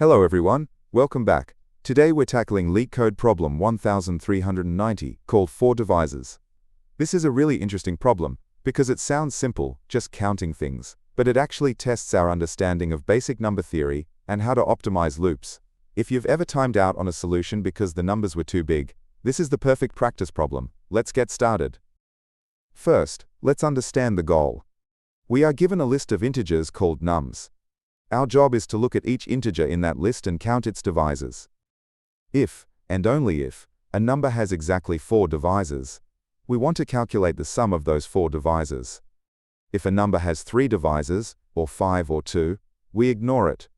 Hello everyone, welcome back. Today we're tackling Leetcode problem 1390 called 4 divisors. This is a really interesting problem because it sounds simple, just counting things, but it actually tests our understanding of basic number theory and how to optimize loops. If you've ever timed out on a solution because the numbers were too big, this is the perfect practice problem. Let's get started. First, let's understand the goal. We are given a list of integers called nums. Our job is to look at each integer in that list and count its divisors. If, and only if, a number has exactly 4 divisors, we want to calculate the sum of those 4 divisors. If a number has 3 divisors, or 5 or 2, we ignore it.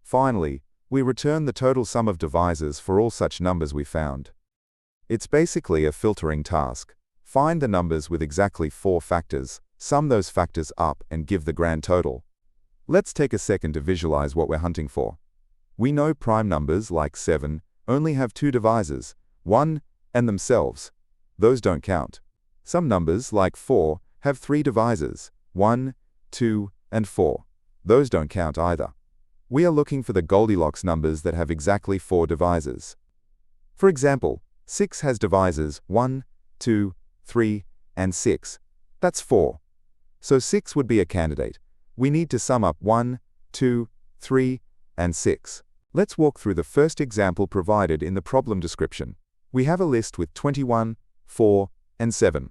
Finally, we return the total sum of divisors for all such numbers we found. It's basically a filtering task. Find the numbers with exactly 4 factors, sum those factors up and give the grand total. Let's take a second to visualize what we're hunting for. We know prime numbers like 7 only have 2 divisors, 1 and themselves. Those don't count. Some numbers like 4 have 3 divisors, 1, 2, and 4. Those don't count either. We are looking for the Goldilocks numbers that have exactly 4 divisors. For example, 6 has divisors 1, 2, 3, and 6. That's 4. So 6 would be a candidate. We need to sum up 1, 2, 3, and 6. Let's walk through the first example provided in the problem description. We have a list with 21, 4, and 7.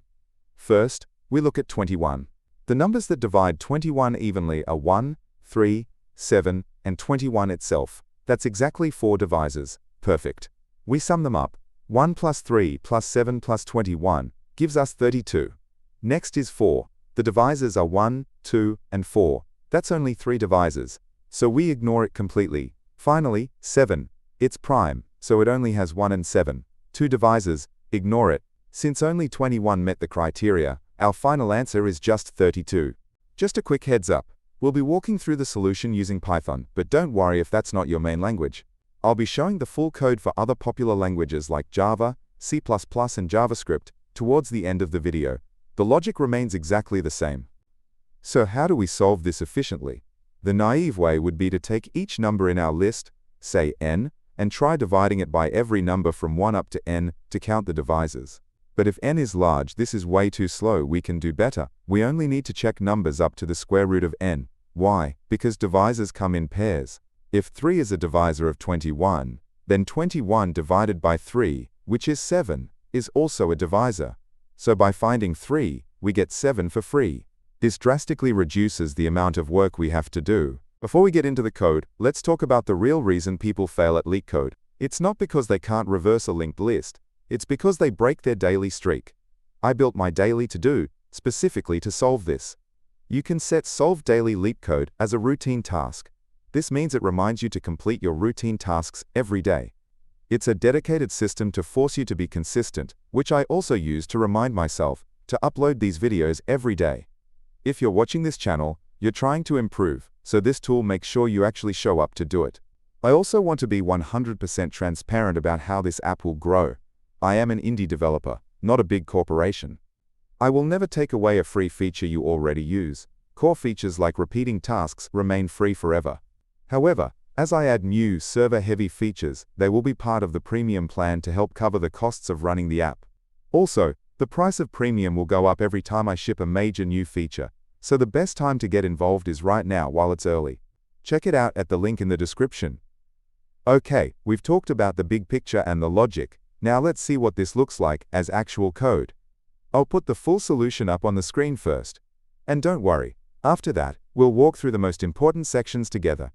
First, we look at 21. The numbers that divide 21 evenly are 1, 3, 7, and 21 itself. That's exactly 4 divisors. Perfect. We sum them up. 1 plus 3 plus 7 plus 21 gives us 32. Next is 4. The divisors are 1, 2, and 4. That's only 3 divisors, so we ignore it completely. Finally, 7. It's prime, so it only has 1 and 7. 2 divisors, ignore it. Since only 21 met the criteria, our final answer is just 32. Just a quick heads up. We'll be walking through the solution using Python, but don't worry if that's not your main language. I'll be showing the full code for other popular languages like Java, C++, and JavaScript towards the end of the video. The logic remains exactly the same. So how do we solve this efficiently? The naive way would be to take each number in our list, say n, and try dividing it by every number from 1 up to n to count the divisors. But if n is large, this is way too slow. We can do better. We only need to check numbers up to the square root of n. Why? Because divisors come in pairs. If 3 is a divisor of 21, then 21 divided by 3, which is 7, is also a divisor. So by finding 3, we get 7 for free. This drastically reduces the amount of work we have to do. Before we get into the code, let's talk about the real reason people fail at Leetcode. It's not because they can't reverse a linked list. It's because they break their daily streak. I built my daily to-do specifically to solve this. You can set Solve Daily Leetcode as a routine task. This means it reminds you to complete your routine tasks every day. It's a dedicated system to force you to be consistent, which I also use to remind myself to upload these videos every day. If you're watching this channel, you're trying to improve, so this tool makes sure you actually show up to do it. I also want to be 100% transparent about how this app will grow. I am an indie developer, not a big corporation. I will never take away a free feature you already use. Core features like repeating tasks remain free forever. However, as I add new server-heavy features, they will be part of the premium plan to help cover the costs of running the app. Also, the price of premium will go up every time I ship a major new feature, so the best time to get involved is right now while it's early. Check it out at the link in the description. Okay, we've talked about the big picture and the logic. Now let's see what this looks like as actual code. I'll put the full solution up on the screen first. And don't worry, after that, we'll walk through the most important sections together.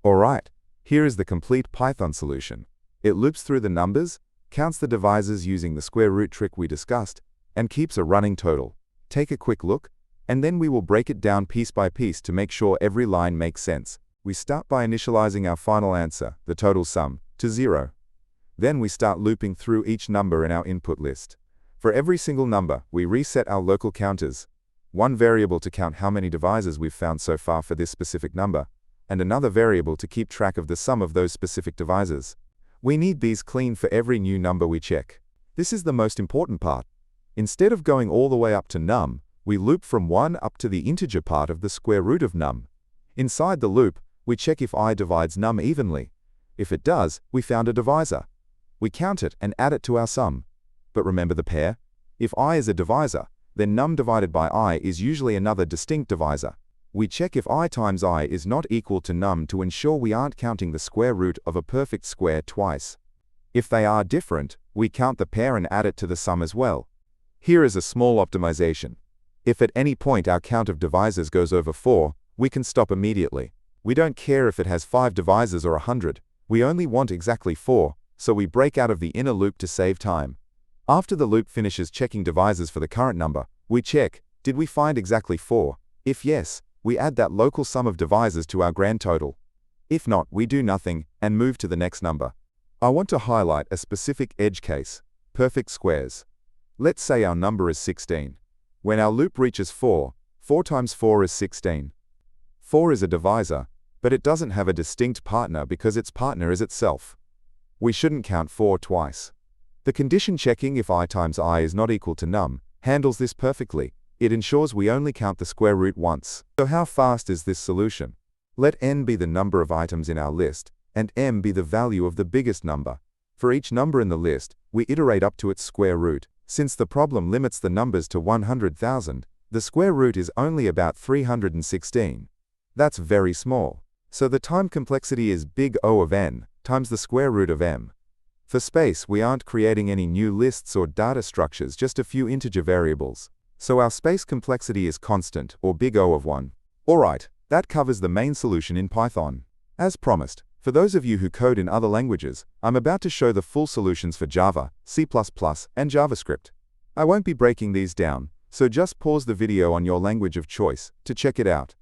Alright, here is the complete Python solution. It loops through the numbers, counts the divisors using the square root trick we discussed, and keeps a running total. Take a quick look, and then we will break it down piece by piece to make sure every line makes sense. We start by initializing our final answer, the total sum, to 0. Then we start looping through each number in our input list. For every single number, we reset our local counters. One variable to count how many divisors we've found so far for this specific number, and another variable to keep track of the sum of those specific divisors. We need these clean for every new number we check. This is the most important part. Instead of going all the way up to num, we loop from 1 up to the integer part of the square root of num. Inside the loop, We check if I divides num evenly. If it does, we found a divisor. We count it and add it to our sum. But remember the pair? If I is a divisor, then num divided by I is usually another distinct divisor. We check if I times I is not equal to num to ensure we aren't counting the square root of a perfect square twice. If they are different, we count the pair and add it to the sum as well. Here is a small optimization. If at any point our count of divisors goes over 4, we can stop immediately. We don't care if it has 5 divisors or 100. We only want exactly 4, so we break out of the inner loop to save time. After the loop finishes checking divisors for the current number, we check, did we find exactly 4? If yes, we add that local sum of divisors to our grand total. If not, we do nothing and move to the next number. I want to highlight a specific edge case, perfect squares. Let's say our number is 16. When our loop reaches 4, 4 times 4 is 16. 4 is a divisor, but it doesn't have a distinct partner because its partner is itself. We shouldn't count 4 twice. The condition checking if I times I is not equal to num handles this perfectly. It ensures we only count the square root once. So how fast is this solution? Let n be the number of items in our list, and m be the value of the biggest number. For each number in the list, we iterate up to its square root. Since the problem limits the numbers to 100,000, the square root is only about 316. That's very small. So the time complexity is big O of n times the square root of m. For space, we aren't creating any new lists or data structures, just a few integer variables. So our space complexity is constant, or big O of 1. Alright, that covers the main solution in Python. As promised, for those of you who code in other languages, I'm about to show the full solutions for Java, C++, and JavaScript. I won't be breaking these down, so just pause the video on your language of choice to check it out.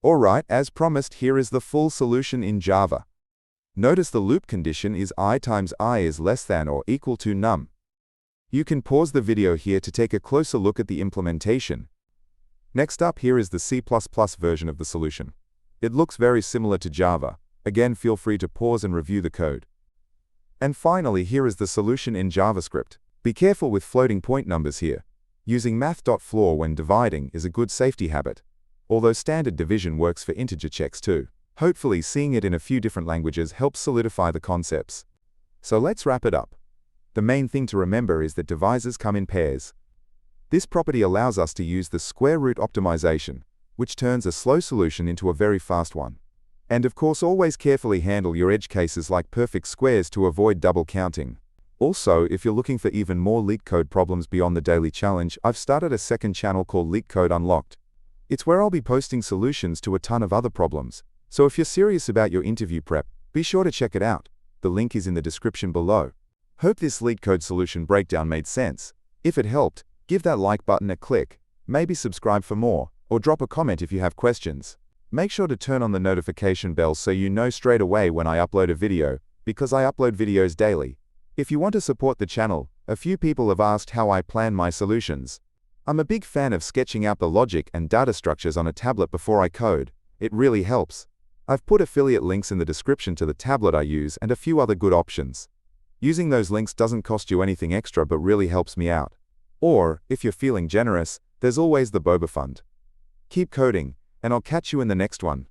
Alright, as promised, here is the full solution in Java. Notice the loop condition is I times I is less than or equal to num. You can pause the video here to take a closer look at the implementation. Next up, here is the C++ version of the solution. It looks very similar to Java. Again, feel free to pause and review the code. And finally, here is the solution in JavaScript. Be careful with floating point numbers here. Using math.floor when dividing is a good safety habit, although standard division works for integer checks too. Hopefully, seeing it in a few different languages helps solidify the concepts. So let's wrap it up. The main thing to remember is that divisors come in pairs. This property allows us to use the square root optimization, which turns a slow solution into a very fast one. And of course, always carefully handle your edge cases like perfect squares to avoid double counting. Also, if you're looking for even more Leetcode problems beyond the daily challenge, I've started a second channel called Leetcode Unlocked. It's where I'll be posting solutions to a ton of other problems. So if you're serious about your interview prep, be sure to check it out. The link is in the description below. Hope this Leetcode solution breakdown made sense. If it helped, give that like button a click, maybe subscribe for more, or drop a comment if you have questions. Make sure to turn on the notification bell so you know straight away when I upload a video, because I upload videos daily. If you want to support the channel, a few people have asked how I plan my solutions. I'm a big fan of sketching out the logic and data structures on a tablet before I code. It really helps. I've put affiliate links in the description to the tablet I use and a few other good options. Using those links doesn't cost you anything extra but really helps me out. Or, if you're feeling generous, there's always the Boba Fund. Keep coding, and I'll catch you in the next one.